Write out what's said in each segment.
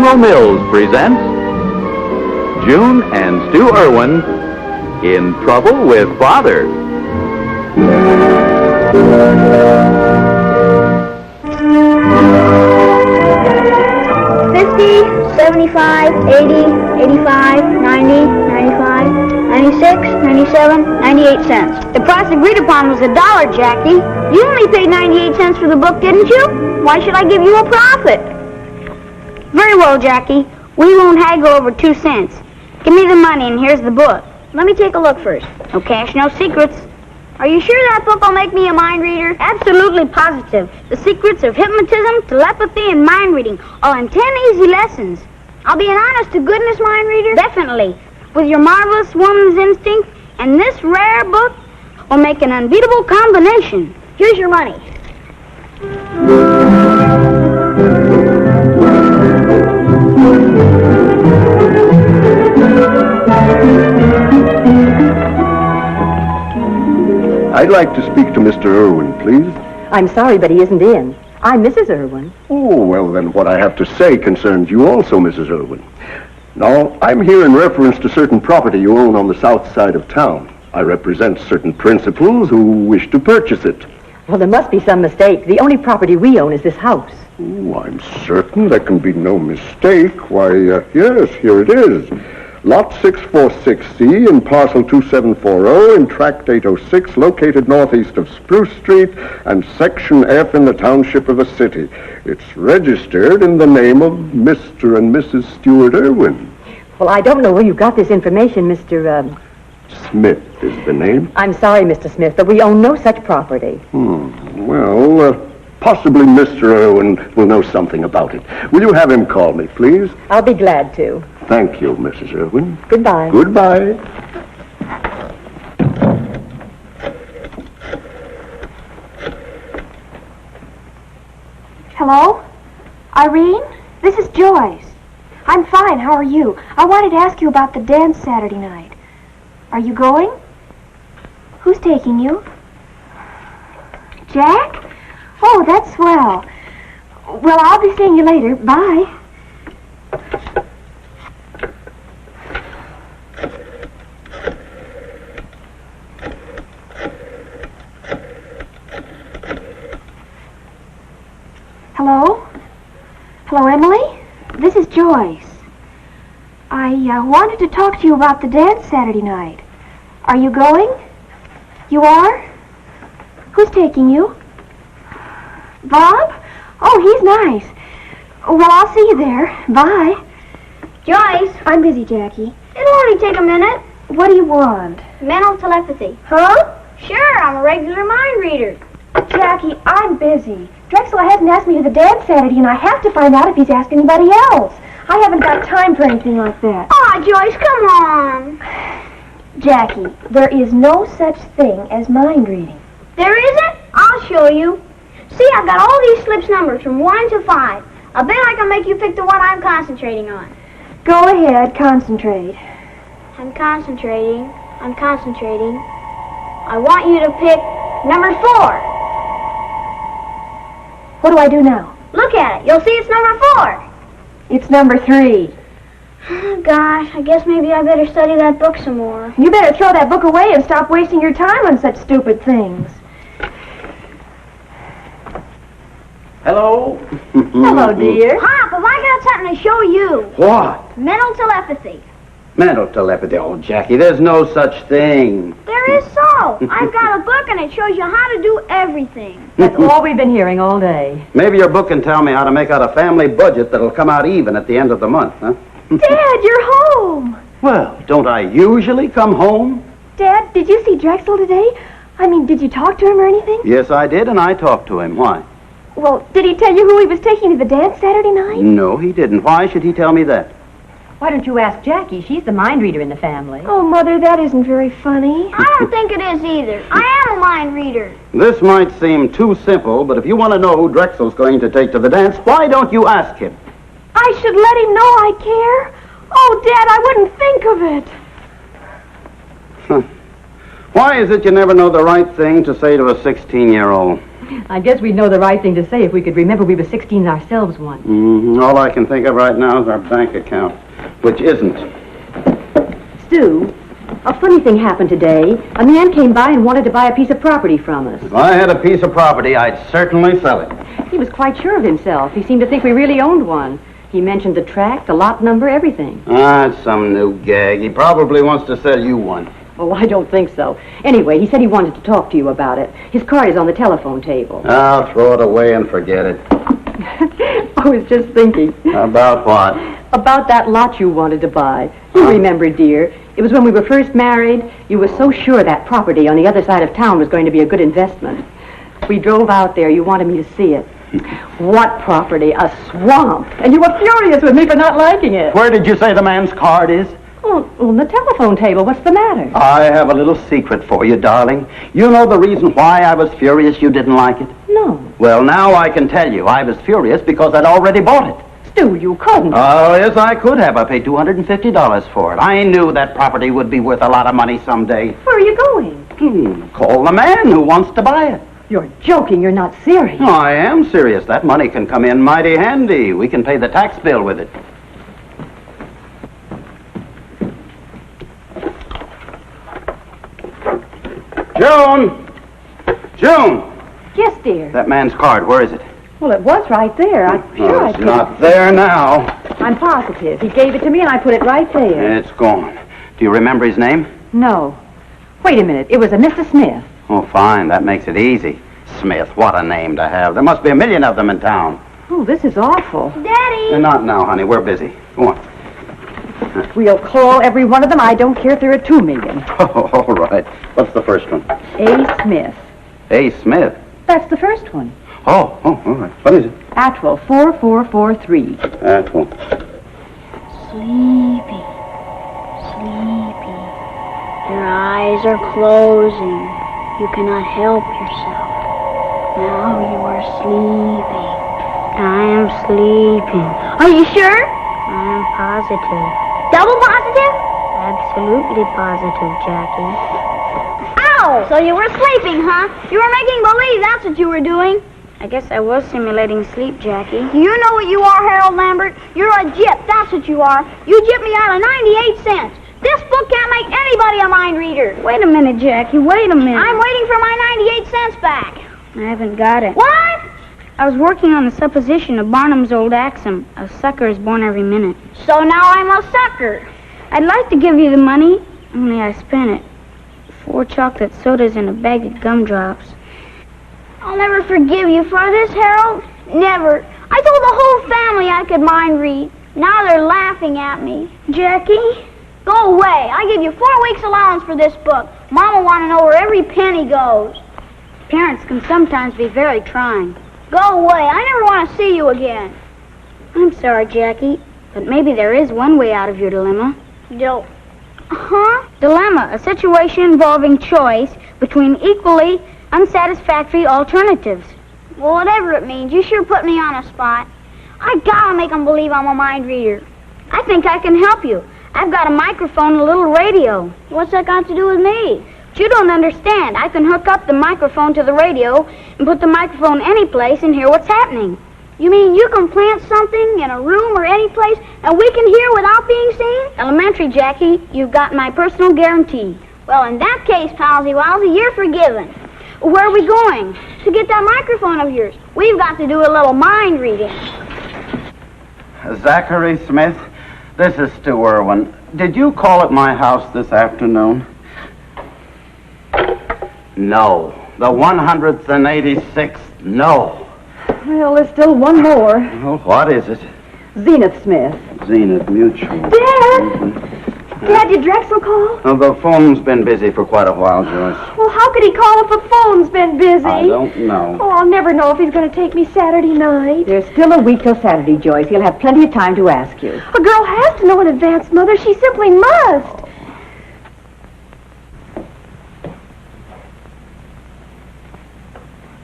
General Mills presents June and Stu Erwin in Trouble with Father. 50, 75, 80, 85, 90, 95, 96, 97, 98 cents. The price agreed upon was $1, Jackie. You only paid 98 cents for the book, didn't you? Why should I give you a profit? Very well, Jackie. We won't haggle over 2 cents. Give me the money, and here's the book. Let me take a look first. No cash, no secrets. Are you sure that book will make me a mind reader? Absolutely positive. The secrets of hypnotism, telepathy, and mind reading, all in 10 easy lessons. I'll be an honest-to-goodness mind reader? Definitely. With your marvelous woman's instinct and this rare book, will make an unbeatable combination. Here's your money. I'd like to speak to Mr. Erwin, please. I'm sorry, but he isn't in. I'm Mrs. Erwin. Oh, well, then what I have to say concerns you also, Mrs. Erwin. Now, I'm here in reference to certain property you own on the south side of town. I represent certain principals who wish to purchase it. Well, there must be some mistake. The only property we own is this house. Oh, I'm certain there can be no mistake. Why, yes, here it is. Lot 646C in parcel 2740 in tract 806, located northeast of Spruce Street and section F in the township of a city. It's registered in the name of Mr. and Mrs. Stewart Erwin. Well, I don't know where you got this information, Mr. Smith is the name. I'm sorry, Mr. Smith, but we own no such property. Well, possibly Mr. Erwin will know something about it. Will you have him call me, please? I'll be glad to. Thank you, Mrs. Erwin. Goodbye. Goodbye. Hello? Irene? This is Joyce. I'm fine. How are you? I wanted to ask you about the dance Saturday night. Are you going? Who's taking you? Jack? Oh, that's swell. Well, I'll be seeing you later. Bye. Hello? Hello, Emily? This is Joyce. I wanted to talk to you about the dance Saturday night. Are you going? You are? Who's taking you? Bob? Oh, he's nice. Well, I'll see you there. Bye. Joyce, I'm busy, Jackie. it'll only take a minute. What do you want? Mental telepathy. Huh? Sure, I'm a regular mind reader. Jackie, I'm busy. Drexel hasn't asked me to the dance Saturday, and I have to find out if he's asked anybody else. I haven't got time for anything like that. Aw, Joyce, come on. Jackie, there is no such thing as mind reading. There isn't? I'll show you. See, I've got all these slips numbered from 1 to 5. I bet I can make you pick the one I'm concentrating on. Go ahead, concentrate. I'm concentrating. I want you to pick number 4. What do I do now? Look at it. You'll see it's number 4. It's number 3. Oh, gosh, I guess maybe I better study that book some more. You better throw that book away and stop wasting your time on such stupid things. Hello? Hello, dear. Pop, have I got something to show you? What? Mental telepathy. Mental telepathy. Oh, Jackie, there's no such thing. There is so. I've got a book and it shows you how to do everything. That's all we've been hearing all day. Maybe your book can tell me how to make out a family budget that'll come out even at the end of the month, huh? Dad, you're home. Well, don't I usually come home? Dad, did you see Drexel today? I mean, did you talk to him or anything? Yes, I did, and I talked to him. Why? Well, did he tell you who he was taking to the dance Saturday night? No, he didn't. Why should he tell me that? Why don't you ask Jackie? She's the mind reader in the family. Oh, Mother, that isn't very funny. I don't think it is either. I am a mind reader. This might seem too simple, but if you want to know who Drexel's going to take to the dance, why don't you ask him? I should let him know I care. Oh, Dad, I wouldn't think of it. Why is it you never know the right thing to say to a 16-year-old? I guess we'd know the right thing to say if we could remember we were 16 ourselves once. All I can think of right now is our bank account, which isn't. Stu, a funny thing happened today. A man came by and wanted to buy a piece of property from us. If I had a piece of property, I'd certainly sell it. He was quite sure of himself. He seemed to think we really owned one. He mentioned the tract, the lot number, everything. It's some new gag. He probably wants to sell you one. Oh, I don't think so. Anyway, he said he wanted to talk to you about it. His card is on the telephone table. I'll throw it away and forget it. I was just thinking. About what? About that lot you wanted to buy. You remember, dear. It was when we were first married. You were so sure that property on the other side of town was going to be a good investment. We drove out there. You wanted me to see it. What property? A swamp. And you were furious with me for not liking it. Where did you say the man's card is? Oh, on the telephone table. What's the matter? I have a little secret for you, darling. You know the reason why I was furious you didn't like it? No. Well, now I can tell you. I was furious because I'd already bought it. Stu, you couldn't. Oh, yes, I could have. I paid $250 for it. I knew that property would be worth a lot of money someday. Where are you going? Call the man who wants to buy it. You're joking. You're not serious. No, I am serious. That money can come in mighty handy. We can pay the tax bill with it. June! Yes, dear. That man's card, where is it? Well, it was right there. I'm sure I It's picked not there now. I'm positive. He gave it to me and I put it right there. It's gone. Do you remember his name? No. Wait a minute. It was a Mr. Smith. Oh, fine. That makes it easy. Smith, what a name to have. There must be a million of them in town. Oh, this is awful. Daddy! Not now, honey. We're busy. Go on. We'll call every one of them. I don't care if there are 2 million. Oh, all right. What's the first one? A. Smith. A. Smith. That's the first one. Oh, all right. What is it? Atwell, 4443. That one. Sleepy. Sleepy. Your eyes are closing. You cannot help yourself. Now you are sleeping. I am sleeping. Are you sure? I am positive. Double positive? Absolutely positive, Jackie. Ow! So you were sleeping, huh? You were making believe that's what you were doing. I guess I was simulating sleep, Jackie. You know what you are, Harold Lambert? You're a gyp, that's what you are. You gypped me out of 98 cents. This book can't make anybody a mind reader. Wait a minute, Jackie, wait a minute. I'm waiting for my 98 cents back. I haven't got it. What? I was working on the supposition of Barnum's old axiom, a sucker is born every minute. So now I'm a sucker. I'd like to give you the money, only I spent it. 4 chocolate sodas and a bag of gumdrops. I'll never forgive you for this, Harold. Never. I told the whole family I could mind read. Now they're laughing at me. Jackie, go away. I give you 4 weeks allowance for this book. Mama want to know where every penny goes. Parents can sometimes be very trying. Go away. I never want to see you again. I'm sorry, Jackie, but maybe there is one way out of your dilemma. Dilemma, a situation involving choice between equally unsatisfactory alternatives. Well, whatever it means, you sure put me on a spot. I gotta make them believe I'm a mind reader. I think I can help you. I've got a microphone and a little radio. What's that got to do with me? But you don't understand. I can hook up the microphone to the radio and put the microphone any place and hear what's happening. You mean you can plant something in a room or any place and we can hear without being seen? Elementary, Jackie. You've got my personal guarantee. Well, in that case, Palsy Wowsy, you're forgiven. Where are we going? To get that microphone of yours. We've got to do a little mind reading. Zachary Smith, this is Stu Erwin. Did you call at my house this afternoon? No. The 186th, no. Well, there's still one more. Well, what is it? Zenith Smith. Zenith Mutual. Dad! Dad, did Drexel call? Well, the phone's been busy for quite a while, Joyce. Well, how could he call if the phone's been busy? I don't know. Oh, I'll never know if he's going to take me Saturday night. There's still a week till Saturday, Joyce. He'll have plenty of time to ask you. A girl has to know in advance, Mother. She simply must.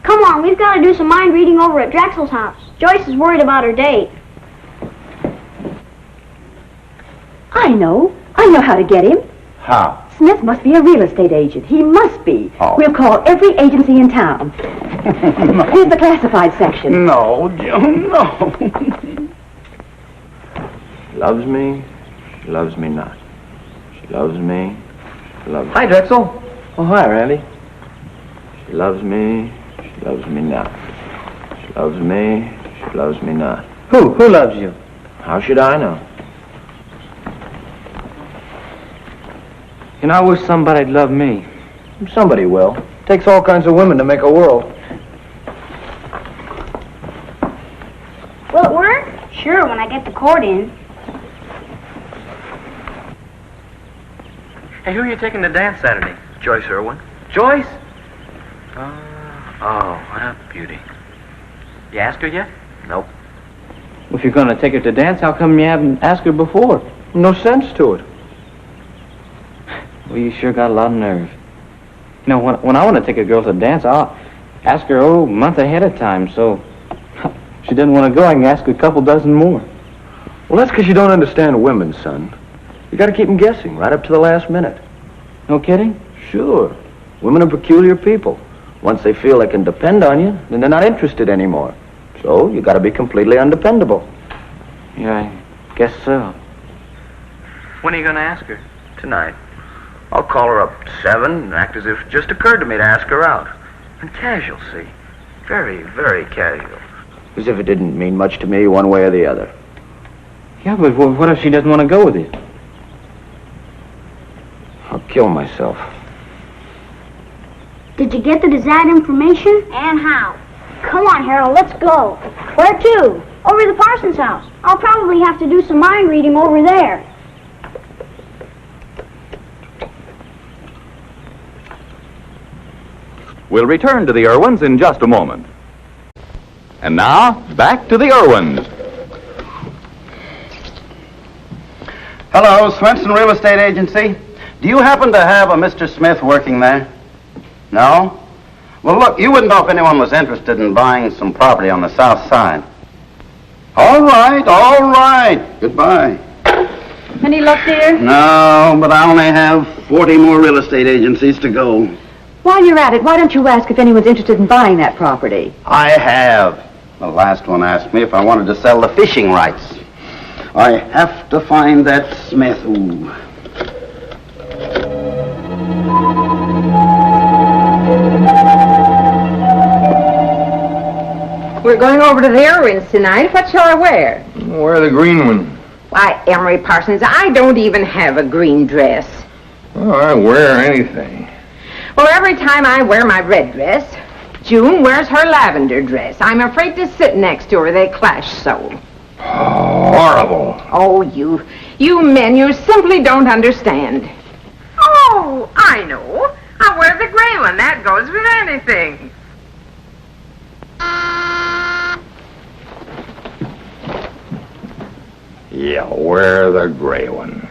Come on, we've got to do some mind reading over at Drexel's house. Joyce is worried about her date. I know how to get him. How? Smith must be a real estate agent. He must be. Oh. We'll call every agency in town. Here's the classified section. No, June, no. Loves me, she loves me not. She loves me, she loves me. Hi, Drexel. Oh, hi, Randy. She loves me, she loves me not. She loves me, she loves me not. Who loves you? How should I know? You know, I wish somebody'd love me. Somebody will. Takes all kinds of women to make a world. Will it work? Sure, when I get the cord in. Hey, who are you taking to dance Saturday? Joyce Erwin. Joyce? Oh, what a beauty. You asked her yet? Nope. If you're going to take her to dance, how come you haven't asked her before? No sense to it. Well, you sure got a lot of nerve. You know, when I want to take a girl to dance, I'll ask her, a month ahead of time, so if she doesn't want to go, I can ask her a couple dozen more. Well, that's because you don't understand women, son. You got to keep them guessing right up to the last minute. No kidding? Sure. Women are peculiar people. Once they feel they can depend on you, then they're not interested anymore. So you got to be completely undependable. Yeah, I guess so. When are you going to ask her? Tonight. I'll call her up at 7 and act as if it just occurred to me to ask her out. And casual, see? Very, very casual. As if it didn't mean much to me one way or the other. Yeah, but what if she doesn't want to go with you? I'll kill myself. Did you get the desired information? And how? Come on, Harold, let's go. Where to? Over to the Parsons' house. I'll probably have to do some mind reading over there. We'll return to the Erwins in just a moment. And now, back to the Erwins. Hello, Swenson Real Estate Agency. Do you happen to have a Mr. Smith working there? No? Well, look, you wouldn't know if anyone was interested in buying some property on the south side. All right. Goodbye. Any luck, dear? No, but I only have 40 more real estate agencies to go. While you're at it, why don't you ask if anyone's interested in buying that property? I have. The last one asked me if I wanted to sell the fishing rights. I have to find that Smith. Ooh. We're going over to the Erwins tonight. What shall I wear? Wear the green one. Why, Emery Parsons, I don't even have a green dress. Oh, I wear anything. Well, every time I wear my red dress, June wears her lavender dress. I'm afraid to sit next to her. They clash so. Horrible. Oh, you men, you simply don't understand. Oh, I know. I wear the gray one. That goes with anything. Yeah, wear the gray one.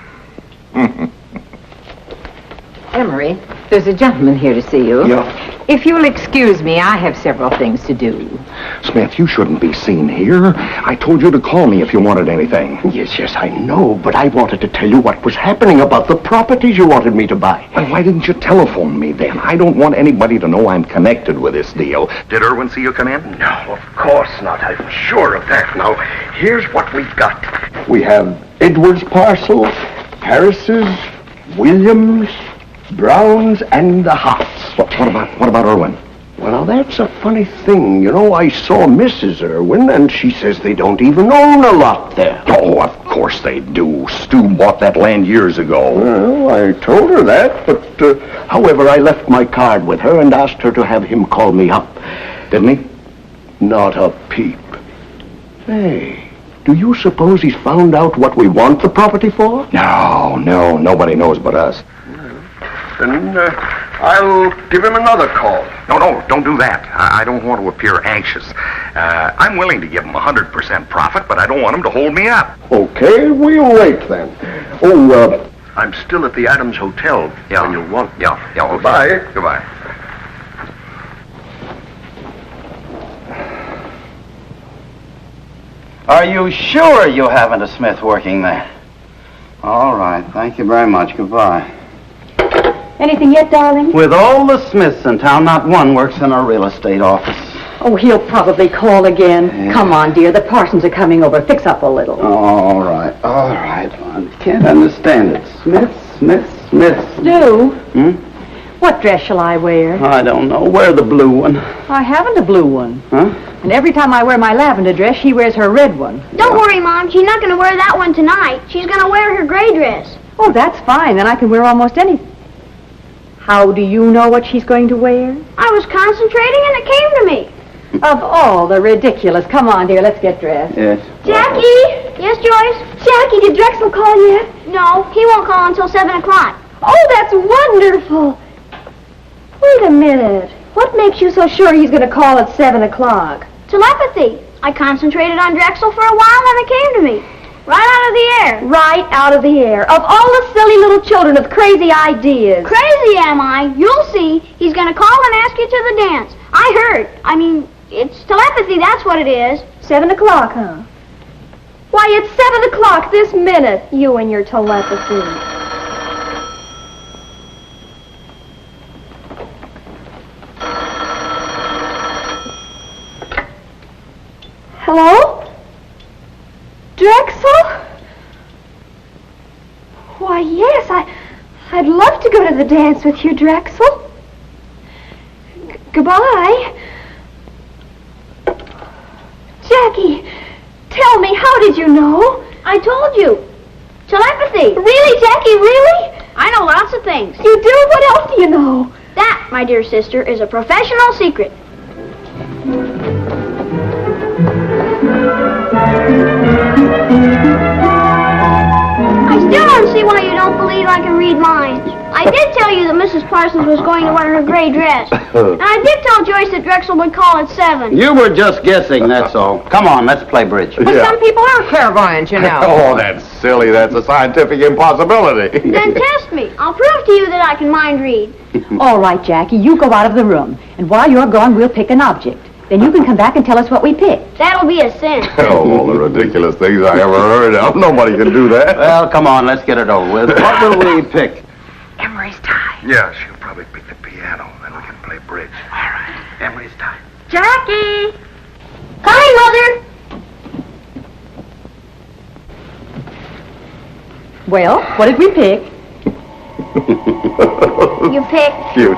Emery, there's a gentleman here to see you. Yeah. If you'll excuse me, I have several things to do. Smith, you shouldn't be seen here. I told you to call me if you wanted anything. Yes, I know, but I wanted to tell you what was happening about the properties you wanted me to buy. Well, why didn't you telephone me then? I don't want anybody to know I'm connected with this deal. Did Erwin see you come in? No, of course not. I'm sure of that. Now, here's what we've got. We have Edwards' parcel, Harris's, Williams, Brown's, and the Harts. What about Erwin? Well, now, that's a funny thing. You know, I saw Mrs. Erwin, and she says they don't even own a lot there. Oh, of course they do. Stu bought that land years ago. Well, I told her that, but, however, I left my card with her and asked her to have him call me up. Didn't he? Not a peep. Hey, do you suppose he's found out what we want the property for? No, nobody knows but us. Then, I'll give him another call. No, don't do that. I don't want to appear anxious. I'm willing to give him 100% profit, but I don't want him to hold me up. Okay, we'll wait then. Oh, I'm still at the Adams Hotel. Yeah. When you want. Yeah, okay. Goodbye. Goodbye. Are you sure you haven't a Smith working there? All right. Thank you very much. Goodbye. Anything yet, darling? With all the Smiths in town, not one works in a real estate office. Oh, he'll probably call again. Yeah. Come on, dear. The Parsons are coming over. Fix up a little. All right. I can't understand it. Smith. Stu, Hmm? what dress shall I wear? I don't know. Wear the blue one. I haven't a blue one. Huh? And every time I wear my lavender dress, she wears her red one. Don't worry, Mom. She's not going to wear that one tonight. She's going to wear her gray dress. Oh, that's fine. Then I can wear almost anything. How do you know what she's going to wear? I was concentrating and it came to me. Of all the ridiculous. Come on, dear. Let's get dressed. Yes. Jackie? Yes, Joyce? Jackie, did Drexel call yet? No, he won't call until 7 o'clock. Oh, that's wonderful. Wait a minute. What makes you so sure he's going to call at 7 o'clock? Telepathy. I concentrated on Drexel for a while and it came to me. Right out of the air. Right out of the air. Of all the silly little children with crazy ideas. Crazy, am I? You'll see. He's going to call and ask you to the dance. I heard. It's telepathy, that's what it is. 7 o'clock, huh? Why, it's 7 o'clock this minute, you and your telepathy. Hello? Drexel? Why, yes, I'd love to go to the dance with you, Drexel. Goodbye. Jackie, tell me, how did you know? I told you. Telepathy. Really, Jackie, really? I know lots of things. You do? What else do you know? That, my dear sister, is a professional secret. I still don't see why you don't believe I can read minds. I did tell you that Mrs. Parsons was going to wear her gray dress. And I did tell Joyce that Drexel would call at 7. You were just guessing, that's all. Come on, let's play bridge. Well, some people are clairvoyant, you know. Oh, that's silly. That's a scientific impossibility. Then test me. I'll prove to you that I can mind read. All right, Jackie, you go out of the room. And while you're gone, we'll pick an object. Then you can come back and tell us what we picked. That'll be a sin. Oh, all the ridiculous things I ever heard of. Nobody can do that. Well, come on, let's get it over with. What will we pick? Emery's tie. Yeah, she'll probably pick the piano, then we can play bridge. All right, Emery's time. Jackie! Coming, Mother. Well, what did we pick? You picked Cute.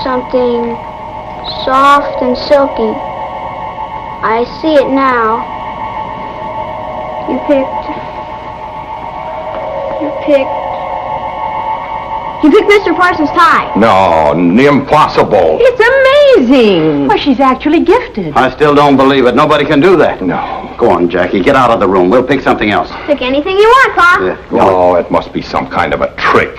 something soft and silky. I see it now. You picked Mr. Parsons' tie. No, impossible. It's amazing. Well, she's actually gifted. I still don't believe it. Nobody can do that. No. Go on, Jackie. Get out of the room. We'll pick something else. Pick anything you want, Pop. Yeah, go on. Oh, it must be some kind of a trick.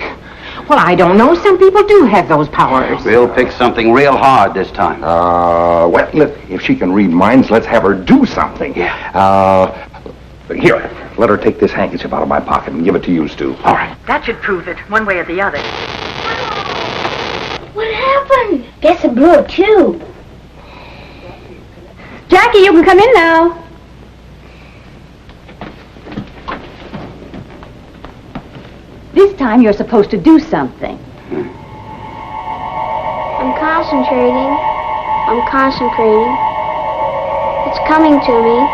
Well, I don't know. Some people do have those powers. We'll pick something real hard this time. Well, if she can read minds, let's have her do something. Yeah. Here, let her take this handkerchief out of my pocket and give it to you, Stu. All right. That should prove it, one way or the other. What happened? Guess it blew a tube. Jackie, you can come in now. This time you're supposed to do something. I'm concentrating. It's coming to me.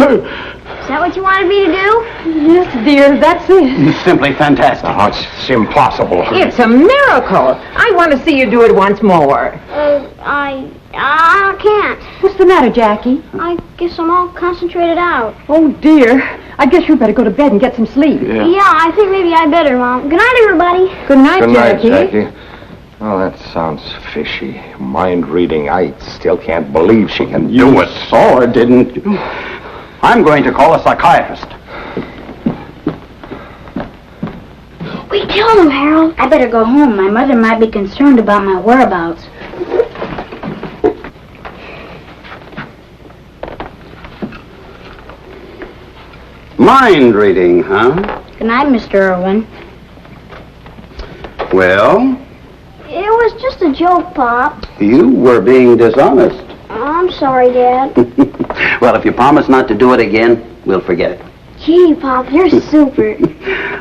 Is that what you wanted me to do? Yes, dear, that's it. Simply fantastic. Oh, it's impossible. It's a miracle. I want to see you do it once more. I can't. What's the matter, Jackie? I guess I'm all concentrated out. Oh, dear. I guess you better go to bed and get some sleep. Yeah. Yeah, I think maybe I better, Mom. Good night, everybody. Good night, Good night, Jackie. Jackie. Oh, that sounds fishy. Mind reading. I still can't believe she can do it. Saw her, didn't you? I'm going to call a psychiatrist. We killed him, Harold. I better go home. My mother might be concerned about my whereabouts. Mind reading, huh? Good night, Mr. Erwin. Well, It was just a joke, Pop. you were being dishonest. I'm sorry, Dad. Well, if you promise not to do it again, we'll forget it. Gee, Pop, you're super.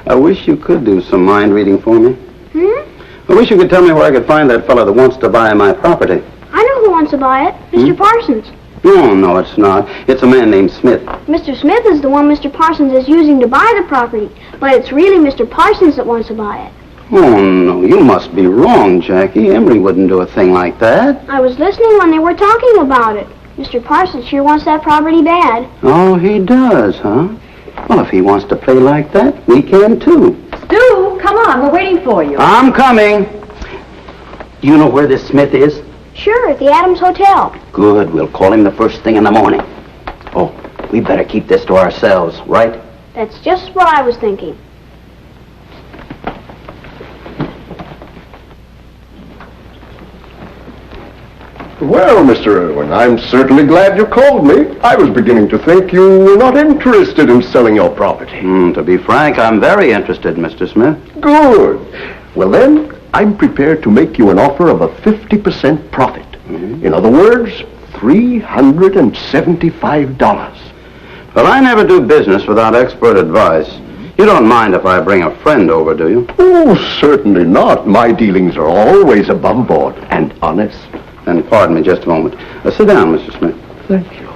I wish you could do some mind reading for me. Hmm? I wish you could tell me where I could find that fellow that wants to buy my property. I know who wants to buy it. Mr. Parsons. No, it's not. It's a man named Smith. Mr. Smith is the one Mr. Parsons is using to buy the property, but it's really Mr. Parsons that wants to buy it. Oh, no, you must be wrong, Jackie. Emery wouldn't do a thing like that. I was listening when they were talking about it. Mr. Parsons sure wants that property bad. Oh, he does, huh? Well, if he wants to play like that, we can too. Stu, come on, we're waiting for you. I'm coming. You know where this Smith is? Sure, at the Adams Hotel. Good. We'll call him the first thing in the morning. Oh, we better keep this to ourselves, right? That's just what I was thinking. Well, Mr. Erwin, I'm certainly glad you called me. I was beginning to think you were not interested in selling your property. To be frank, I'm very interested, Mr. Smith. Good. Well, then, I'm prepared to make you an offer of a 50% profit. In other words, $375. But I never do business without expert advice. You don't mind if I bring a friend over, do you? Oh, certainly not. My dealings are always above board and honest. Then pardon me just a moment. Sit down, Mr. Smith. Thank you.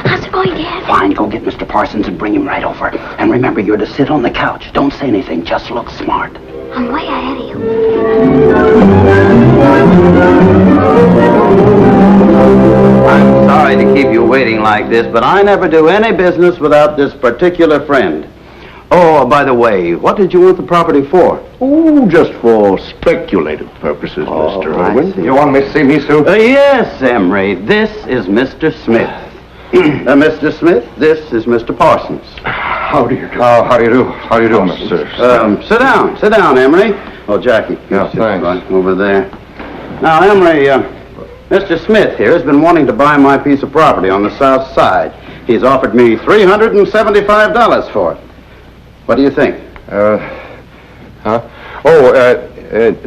How's it going, Dad? Fine, go get Mr. Parsons and bring him right over. And remember, you're to sit on the couch. Don't say anything, just look smart. I'm way ahead of you. I'm sorry to keep you waiting like this, but I never do any business without this particular friend. Oh, by the way, what did you want the property for? Oh, just for speculative purposes, Mr. I Erwin. see. You want me to see me, Sue? Yes, Emery. This is Mr. Smith. Mr. Smith, this is Mr. Parsons. How do you do? How do you do? How do you do, Mr. Sit down, Emery. Oh, Jackie. Yeah, sit thanks. Right over there. Now, Emery, Mr. Smith here has been wanting to buy my piece of property on the south side. He's offered me $375 for it. What do you think?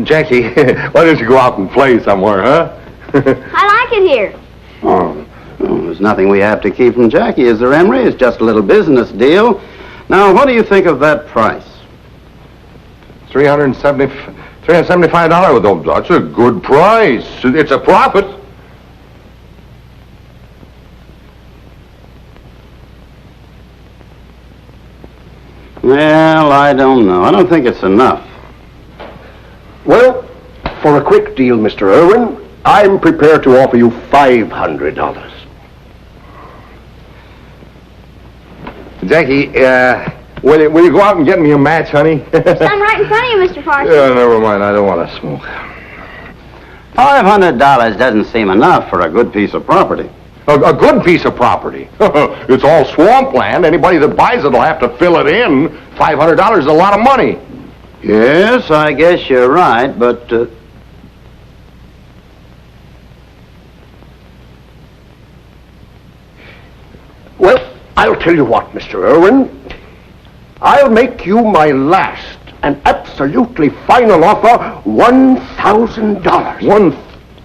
Jackie, why don't you go out and play somewhere, huh? I like it here. Oh, there's nothing we have to keep from Jackie, is there, Emery? It's just a little business deal. Now, what do you think of that price? $375. Well, that's a good price. It's a profit. Well, I don't know. I don't think it's enough. Well, for a quick deal, Mr. Erwin, I'm prepared to offer you $500. Jackie, will you go out and get me a match, honey? I'm right in front of you, Mr. Parsons. Yeah, never mind. I don't want to smoke. $500 doesn't seem enough for a good piece of property. A good piece of property. It's all swampland. Anybody that buys it will have to fill it in. $500 is a lot of money. Yes, I guess you're right, but... Well, I'll tell you what, Mr. Erwin. I'll make you my last and absolutely final offer, $1,000.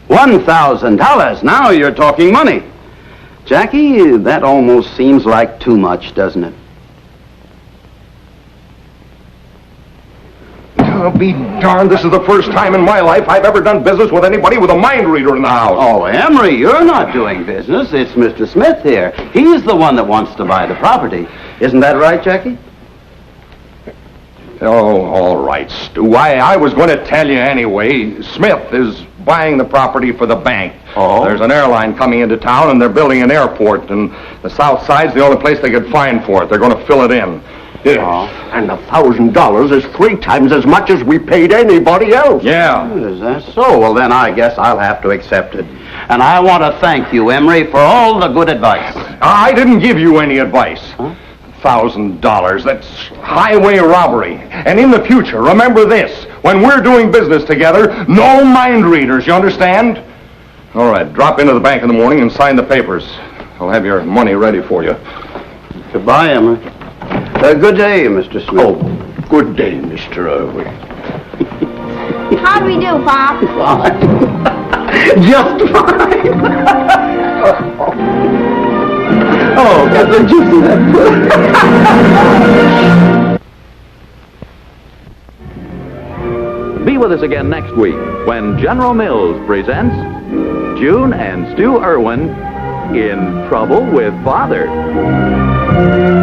$1,000? Now you're talking money. Jackie, that almost seems like too much, doesn't it? I'll be darned. This is the first time in my life I've ever done business with anybody with a mind reader in the house. Oh, Emery, you're not doing business. It's Mr. Smith here. He's the one that wants to buy the property. Isn't that right, Jackie? Oh, all right, Stu. I was going to tell you anyway. Smith is buying the property for the bank. Oh? There's an airline coming into town, and they're building an airport, and the south side's the only place they could find for it. They're going to fill it in. Yes. And $1,000 is 3 times as much as we paid anybody else. Yeah. Is that so? Well, then I guess I'll have to accept it. And I want to thank you, Emery, for all the good advice. I didn't give you any advice. Huh? $1,000. That's highway robbery. And in the future, remember this. When we're doing business together, no mind readers, you understand? All right, drop into the bank in the morning and sign the papers. I'll have your money ready for you. Goodbye, Emery. Good day, Mr. Smith. Oh, good day, Mr. Erwin. How'd we do, Pop? Fine. Just fine. Oh, did you see that? Be with us again next week when General Mills presents June and Stu Erwin in Trouble with Father.